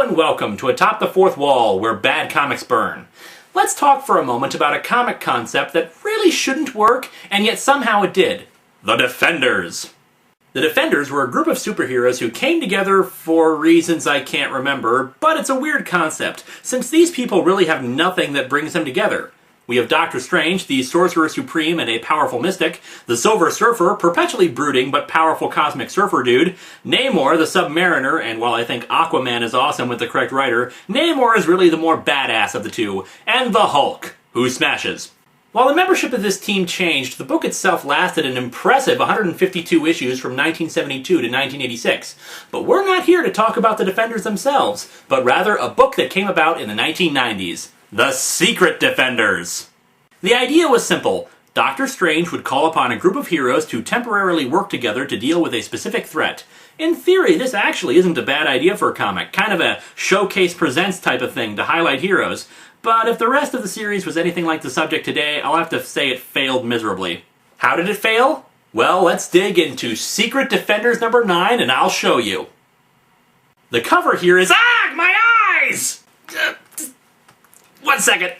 and welcome to Atop the Fourth Wall, where bad comics burn. Let's talk for a moment about a comic concept that really shouldn't work, and yet somehow it did. The Defenders. The Defenders were a group of superheroes who came together for reasons I can't remember, but it's a weird concept, since these people really have nothing that brings them together. We have Doctor Strange, the Sorcerer Supreme and a powerful mystic, the Silver Surfer, perpetually brooding but powerful cosmic surfer dude, Namor, the Submariner, and while I think Aquaman is awesome with the correct writer, Namor is really the more badass of the two, and the Hulk, who smashes. While the membership of this team changed, the book itself lasted an impressive 152 issues from 1972 to 1986. But we're not here to talk about the Defenders themselves, but rather a book that came about in the 1990s. The Secret Defenders! The idea was simple. Doctor Strange would call upon a group of heroes to temporarily work together to deal with a specific threat. In theory, this actually isn't a bad idea for a comic, kind of a Showcase Presents type of thing to highlight heroes. But if the rest of the series was anything like the subject today, I'll have to say it failed miserably. How did it fail? Well, let's dig into Secret Defenders number 9 and I'll show you. The cover here is... Ah! My eyes! 1 second.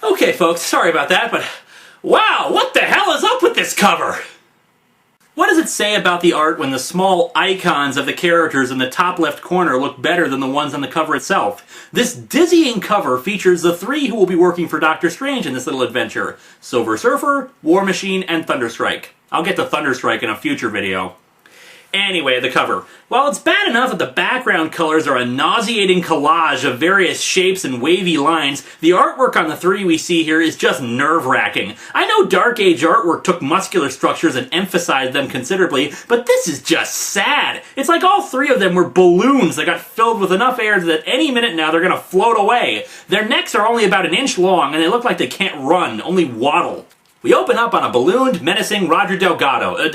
Okay, folks, sorry about that, but wow, what the hell is up with this cover? What does it say about the art when the small icons of the characters in the top left corner look better than the ones on the cover itself? This dizzying cover features the 3 who will be working for Doctor Strange in this little adventure: Silver Surfer, War Machine, and Thunderstrike. I'll get to Thunderstrike in a future video. Anyway, the cover. While it's bad enough that the background colors are a nauseating collage of various shapes and wavy lines, the artwork on the 3 we see here is just nerve-wracking. I know Dark Age artwork took muscular structures and emphasized them considerably, but this is just sad. It's like all 3 of them were balloons that got filled with enough air that any minute now they're gonna float away. Their necks are only about an inch long and they look like they can't run, only waddle. We open up on a ballooned, menacing Roger Delgado,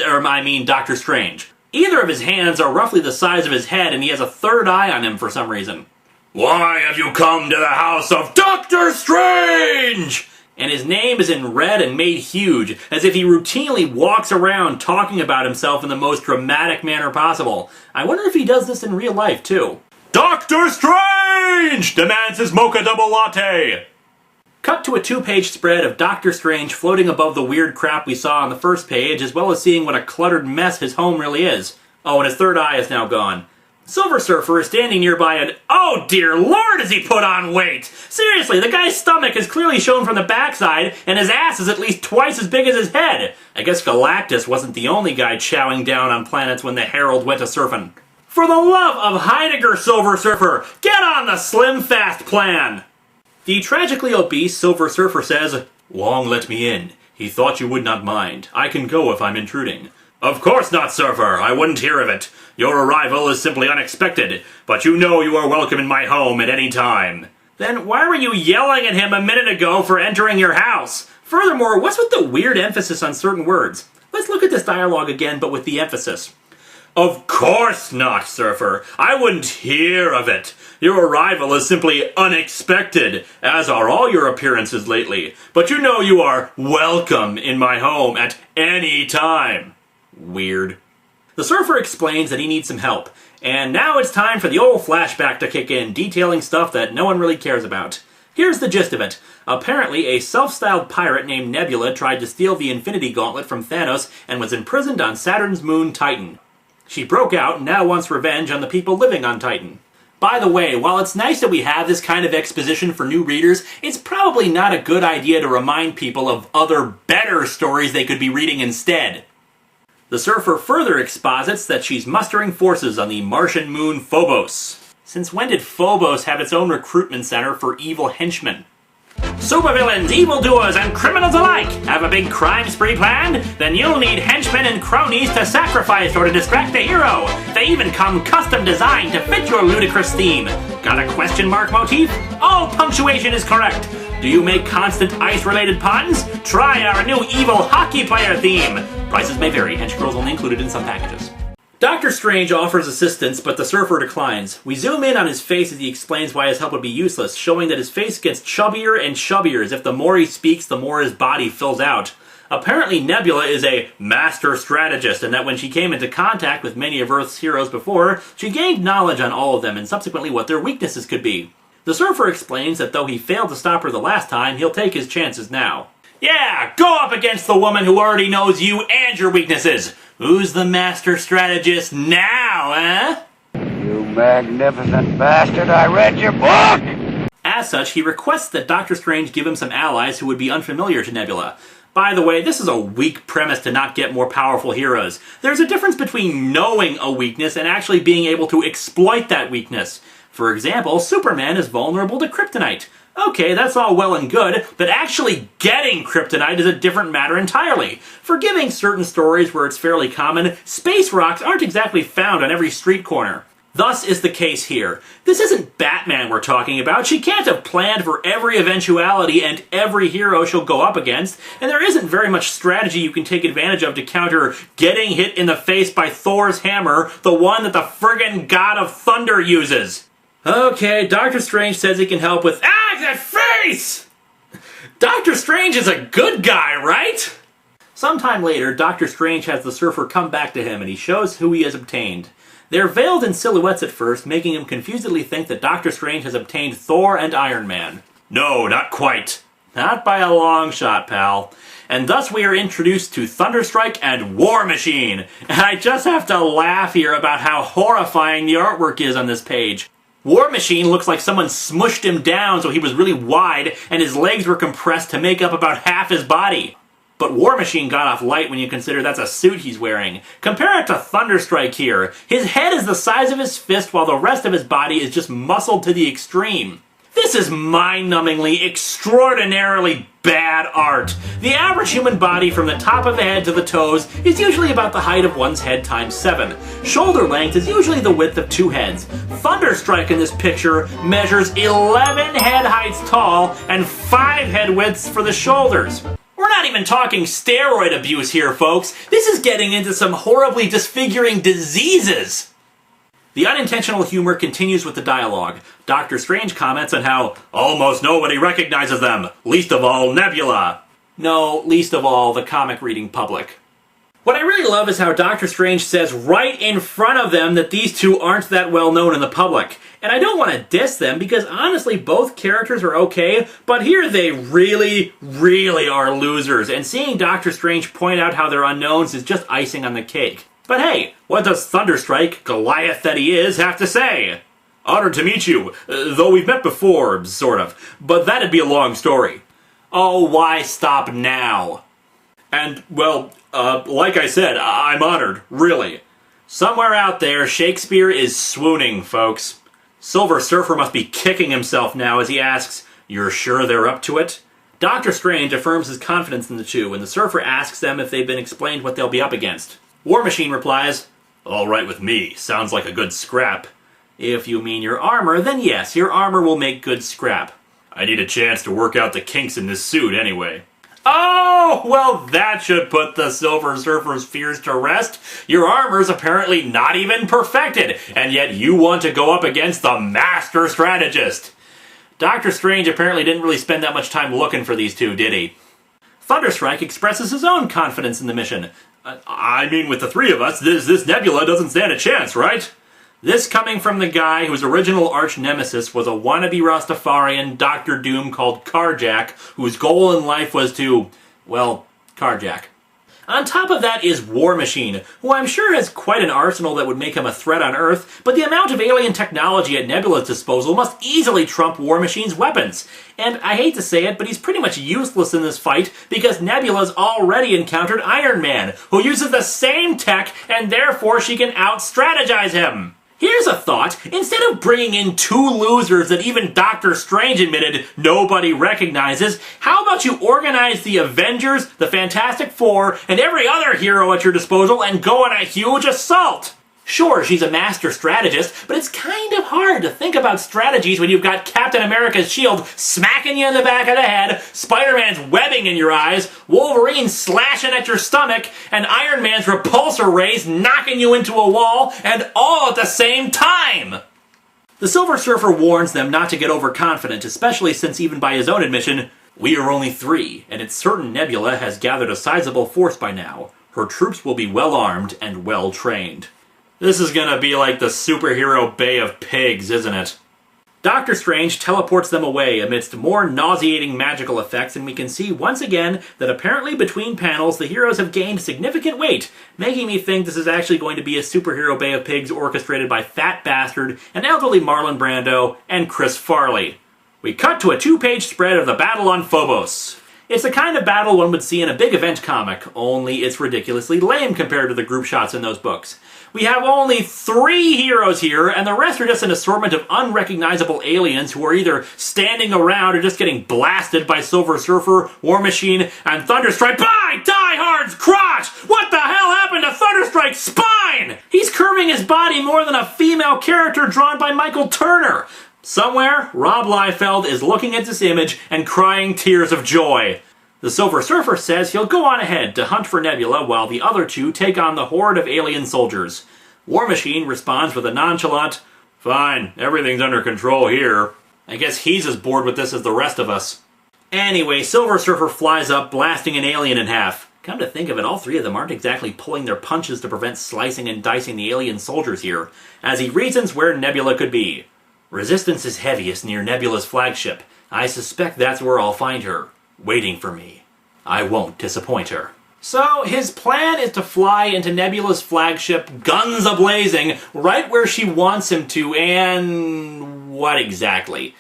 Doctor Strange. Either of his hands are roughly the size of his head, and he has a third eye on him for some reason. Why have you come to the house of Doctor Strange? And his name is in red and made huge, as if he routinely walks around talking about himself in the most dramatic manner possible. I wonder if he does this in real life, too. Doctor Strange demands his mocha double latte! Cut to a 2-page spread of Doctor Strange floating above the weird crap we saw on the first page, as well as seeing what a cluttered mess his home really is. Oh, and his third eye is now gone. Silver Surfer is standing nearby and, oh dear lord, has he put on weight! Seriously, the guy's stomach is clearly shown from the backside, and his ass is at least twice as big as his head. I guess Galactus wasn't the only guy chowing down on planets when the Herald went a surfing. For the love of Heidegger, Silver Surfer, get on the Slim Fast plan! The tragically obese Silver Surfer says, Wong let me in. He thought you would not mind. I can go if I'm intruding. Of course not, Surfer. I wouldn't hear of it. Your arrival is simply unexpected, but you know you are welcome in my home at any time. Then why were you yelling at him a minute ago for entering your house? Furthermore, what's with the weird emphasis on certain words? Let's look at this dialogue again, but with the emphasis. Of course not, Surfer. I wouldn't hear of it. Your arrival is simply unexpected, as are all your appearances lately. But you know you are welcome in my home at any time. Weird. The Surfer explains that he needs some help, and now it's time for the old flashback to kick in, detailing stuff that no one really cares about. Here's the gist of it. Apparently, a self-styled pirate named Nebula tried to steal the Infinity Gauntlet from Thanos and was imprisoned on Saturn's moon Titan. She broke out and now wants revenge on the people living on Titan. By the way, while it's nice that we have this kind of exposition for new readers, it's probably not a good idea to remind people of other better stories they could be reading instead. The Surfer further exposits that she's mustering forces on the Martian moon Phobos. Since when did Phobos have its own recruitment center for evil henchmen? Supervillains, evildoers, and criminals alike have a big crime spree planned? Then you'll need henchmen and cronies to sacrifice or to distract the hero. They even come custom designed to fit your ludicrous theme. Got a question mark motif? All punctuation is correct. Do you make constant ice-related puns? Try our new evil hockey player theme. Prices may vary, hench girls only included in some packages. Doctor Strange offers assistance, but the Surfer declines. We zoom in on his face as he explains why his help would be useless, showing that his face gets chubbier and chubbier, as if the more he speaks, the more his body fills out. Apparently Nebula is a master strategist, and that when she came into contact with many of Earth's heroes before, she gained knowledge on all of them and subsequently what their weaknesses could be. The Surfer explains that though he failed to stop her the last time, he'll take his chances now. Yeah, go up against the woman who already knows you and your weaknesses! Who's the master strategist now, eh? You magnificent bastard, I read your book! As such, he requests that Doctor Strange give him some allies who would be unfamiliar to Nebula. By the way, this is a weak premise to not get more powerful heroes. There's a difference between knowing a weakness and actually being able to exploit that weakness. For example, Superman is vulnerable to kryptonite. Okay, that's all well and good, but actually getting kryptonite is a different matter entirely. Forgiving certain stories where it's fairly common, space rocks aren't exactly found on every street corner. Thus is the case here. This isn't Batman we're talking about. She can't have planned for every eventuality and every hero she'll go up against, and there isn't very much strategy you can take advantage of to counter getting hit in the face by Thor's hammer, the one that the friggin' God of Thunder uses. Okay, Doctor Strange says he can help with— that face! Doctor Strange is a good guy, right? Sometime later, Doctor Strange has the Surfer come back to him and he shows who he has obtained. They're veiled in silhouettes at first, making him confusedly think that Doctor Strange has obtained Thor and Iron Man. No, not quite. Not by a long shot, pal. And thus we are introduced to Thunderstrike and War Machine. And I just have to laugh here about how horrifying the artwork is on this page. War Machine looks like someone smushed him down so he was really wide and his legs were compressed to make up about half his body. But War Machine got off light when you consider that's a suit he's wearing. Compare it to Thunderstrike here. His head is the size of his fist while the rest of his body is just muscled to the extreme. This is mind-numbingly, extraordinarily bad art. The average human body from the top of the head to the toes is usually about the height of one's head times 7. Shoulder length is usually the width of 2 heads. Thunderstrike in this picture measures 11 head heights tall and 5 head widths for the shoulders. We're not even talking steroid abuse here, folks. This is getting into some horribly disfiguring diseases. The unintentional humor continues with the dialogue. Doctor Strange comments on how almost nobody recognizes them, least of all Nebula. No, least of all the comic reading public. What I really love is how Doctor Strange says right in front of them that these two aren't that well known in the public. And I don't want to diss them because honestly both characters are okay, but here they really, really are losers, and seeing Doctor Strange point out how they're unknowns is just icing on the cake. But hey, what does Thunderstrike, Goliath that he is, have to say? Honored to meet you, though we've met before, sort of. But that'd be a long story. Oh, why stop now? And, well, like I said, I'm honored, really. Somewhere out there, Shakespeare is swooning, folks. Silver Surfer must be kicking himself now as he asks, "You're sure they're up to it?" Doctor Strange affirms his confidence in the two, and the Surfer asks them if they've been explained what they'll be up against. War Machine replies, "All right with me. Sounds like a good scrap." If you mean your armor, then yes, your armor will make good scrap. I need a chance to work out the kinks in this suit anyway. Oh, well that should put the Silver Surfer's fears to rest. Your armor's apparently not even perfected, and yet you want to go up against the Master Strategist. Doctor Strange apparently didn't really spend that much time looking for these two, did he? Thunderstrike expresses his own confidence in the mission. I mean, with the three of us, this Nebula doesn't stand a chance, right? This coming from the guy whose original arch-nemesis was a wannabe Rastafarian Doctor Doom called Carjack, whose goal in life was to, well, carjack. On top of that is War Machine, who I'm sure has quite an arsenal that would make him a threat on Earth, but the amount of alien technology at Nebula's disposal must easily trump War Machine's weapons. And I hate to say it, but he's pretty much useless in this fight because Nebula's already encountered Iron Man, who uses the same tech and therefore she can out-strategize him. Here's a thought. Instead of bringing in two losers that even Doctor Strange admitted nobody recognizes, how about you organize the Avengers, the Fantastic Four, and every other hero at your disposal and go on a huge assault? Sure, she's a master strategist, but it's kind of hard to think about strategies when you've got Captain America's shield smacking you in the back of the head, Spider-Man's webbing in your eyes, Wolverine slashing at your stomach, and Iron Man's repulsor rays knocking you into a wall, and all at the same time! The Silver Surfer warns them not to get overconfident, especially since even by his own admission, We are only 3, and it's certain Nebula has gathered a sizable force by now. Her troops will be well armed and well trained. This is gonna be like the superhero Bay of Pigs, isn't it? Doctor Strange teleports them away amidst more nauseating magical effects, and we can see once again that apparently between panels the heroes have gained significant weight, making me think this is actually going to be a superhero Bay of Pigs orchestrated by Fat Bastard, an elderly Marlon Brando, and Chris Farley. We cut to a 2-page spread of the battle on Phobos. It's the kind of battle one would see in a big event comic, only it's ridiculously lame compared to the group shots in those books. We have only 3 heroes here, and the rest are just an assortment of unrecognizable aliens who are either standing around or just getting blasted by Silver Surfer, War Machine, and Thunderstrike by Die Hard's crotch! What the hell happened to Thunderstrike's spine? He's curving his body more than a female character drawn by Michael Turner. Somewhere, Rob Liefeld is looking at this image and crying tears of joy. The Silver Surfer says he'll go on ahead to hunt for Nebula while the other 2 take on the horde of alien soldiers. War Machine responds with a nonchalant, "Fine, everything's under control here." I guess he's as bored with this as the rest of us. Anyway, Silver Surfer flies up, blasting an alien in half. Come to think of it, all 3 of them aren't exactly pulling their punches to prevent slicing and dicing the alien soldiers here, as he reasons where Nebula could be. Resistance is heaviest near Nebula's flagship. I suspect that's where I'll find her, waiting for me. I won't disappoint her. So his plan is to fly into Nebula's flagship, guns a-blazing, right where she wants him to, and what exactly?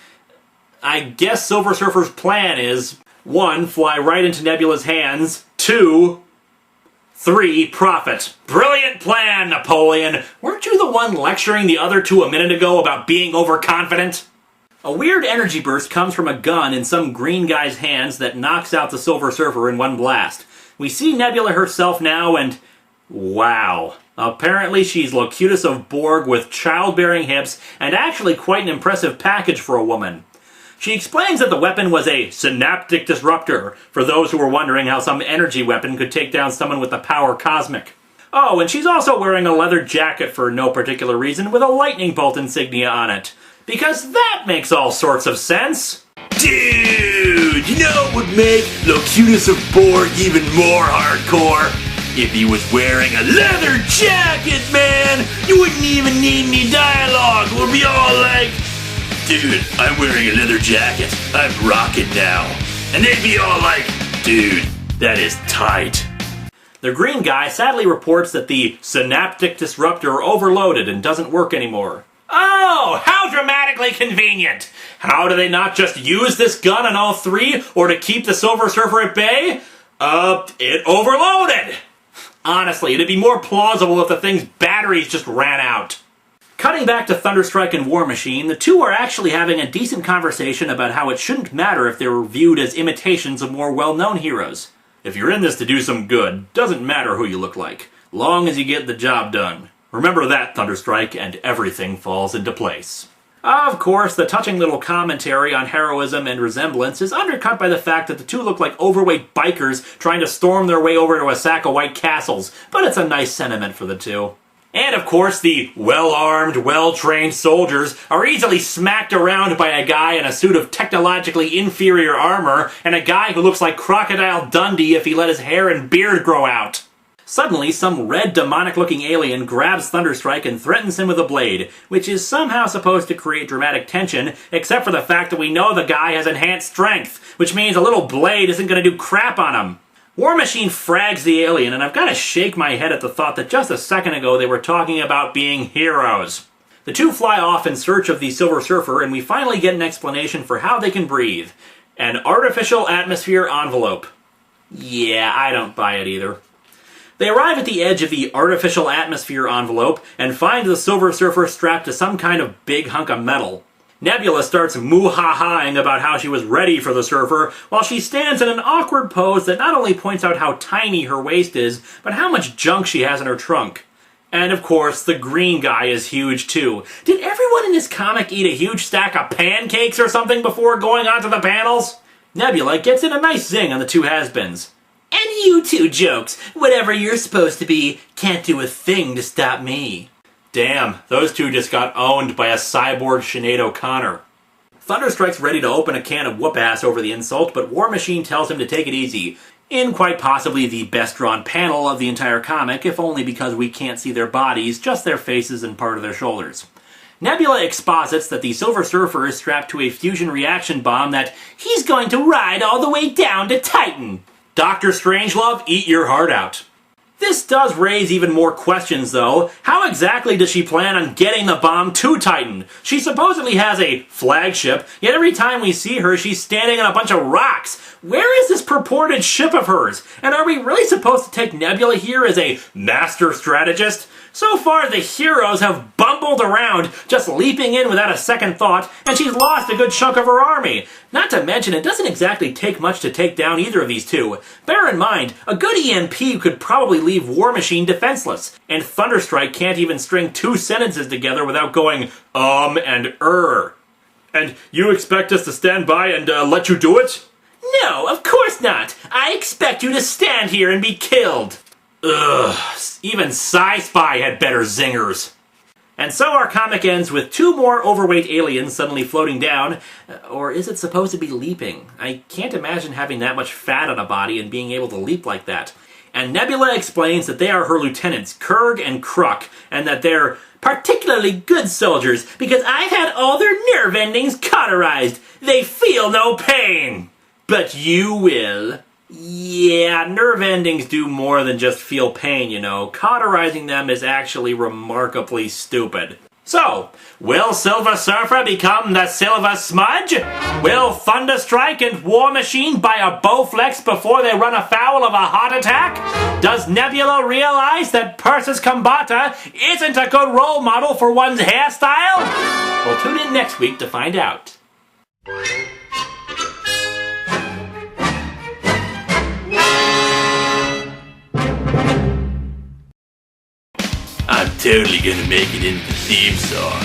I guess Silver Surfer's plan is 1. Fly right into Nebula's hands, 2. 3. Profit. Brilliant plan, Napoleon! Weren't you the one lecturing the other 2 a minute ago about being overconfident? A weird energy burst comes from a gun in some green guy's hands that knocks out the Silver Surfer in one blast. We see Nebula herself now and... wow. Apparently she's Locutus of Borg with childbearing hips and actually quite an impressive package for a woman. She explains that the weapon was a synaptic disruptor, for those who were wondering how some energy weapon could take down someone with the power cosmic. Oh, and she's also wearing a leather jacket for no particular reason with a lightning bolt insignia on it. Because that makes all sorts of sense. Dude, you know what would make Locutus of Borg even more hardcore? If he was wearing a leather jacket, man! You wouldn't even need any dialogue. We'll be all like, "Dude, I'm wearing a leather jacket. I'm rocking now." And they'd be all like, "Dude, that is tight." The green guy sadly reports that the synaptic disruptor overloaded and doesn't work anymore. Oh, how dramatically convenient! How do they not just use this gun on all 3, or to keep the Silver Surfer at bay? It overloaded! Honestly, it'd be more plausible if the thing's batteries just ran out. Cutting back to Thunderstrike and War Machine, the 2 are actually having a decent conversation about how it shouldn't matter if they were viewed as imitations of more well-known heroes. If you're in this to do some good, doesn't matter who you look like, long as you get the job done. Remember that, Thunderstrike, and everything falls into place. Of course, the touching little commentary on heroism and resemblance is undercut by the fact that the 2 look like overweight bikers trying to storm their way over to a sack of white castles, but it's a nice sentiment for the 2. And of course, the well-armed, well-trained soldiers are easily smacked around by a guy in a suit of technologically inferior armor and a guy who looks like Crocodile Dundee if he let his hair and beard grow out. Suddenly, some red demonic-looking alien grabs Thunderstrike and threatens him with a blade, which is somehow supposed to create dramatic tension, except for the fact that we know the guy has enhanced strength, which means a little blade isn't going to do crap on him. War Machine frags the alien, and I've got to shake my head at the thought that just a second ago they were talking about being heroes. The 2 fly off in search of the Silver Surfer, and we finally get an explanation for how they can breathe. An artificial atmosphere envelope. Yeah, I don't buy it either. They arrive at the edge of the artificial atmosphere envelope and find the Silver Surfer strapped to some kind of big hunk of metal. Nebula starts moo-ha-haing about how she was ready for the Surfer, while she stands in an awkward pose that not only points out how tiny her waist is, but how much junk she has in her trunk. And of course, the green guy is huge too. Did everyone in this comic eat a huge stack of pancakes or something before going on to the panels? Nebula gets in a nice zing on the 2 has-beens. And you 2 jokes, whatever you're supposed to be, can't do a thing to stop me. Damn, those 2 just got owned by a cyborg Sinead O'Connor. Thunderstrike's ready to open a can of whoop-ass over the insult, but War Machine tells him to take it easy, in quite possibly the best-drawn panel of the entire comic, if only because we can't see their bodies, just their faces and part of their shoulders. Nebula exposits that the Silver Surfer is strapped to a fusion reaction bomb that he's going to ride all the way down to Titan. Dr. Strangelove, eat your heart out. This does raise even more questions, though. How exactly does she plan on getting the bomb to Titan? She supposedly has a flagship, yet every time we see her, she's standing on a bunch of rocks. Where is this purported ship of hers? And are we really supposed to take Nebula here as a master strategist? So far, the heroes have bumbled around, just leaping in without a second thought, and she's lost a good chunk of her army. Not to mention, it doesn't exactly take much to take down either of these two. Bear in mind, a good EMP could probably leave War Machine defenseless, and Thunderstrike can't even string two sentences together without going, and And you expect us to stand by and let you do it? No, of course not. I expect you to stand here and be killed. Ugh, even Sci-Fi had better zingers. And so our comic ends with two more overweight aliens suddenly floating down. Or is it supposed to be leaping? I can't imagine having that much fat on a body and being able to leap like that. And Nebula explains that they are her lieutenants, Kurg and Kruk, and that they're particularly good soldiers because I've had all their nerve endings cauterized. They feel no pain. But you will. Yeah, nerve endings do more than just feel pain, you know. Cauterizing them is actually remarkably stupid. So, will Silver Surfer become the Silver Smudge? Will Thunderstrike and War Machine buy a Bowflex before they run afoul of a heart attack? Does Nebula realize that Persis Kambata isn't a good role model for one's hairstyle? Well, tune in next week to find out. I'm totally gonna make it into the theme song.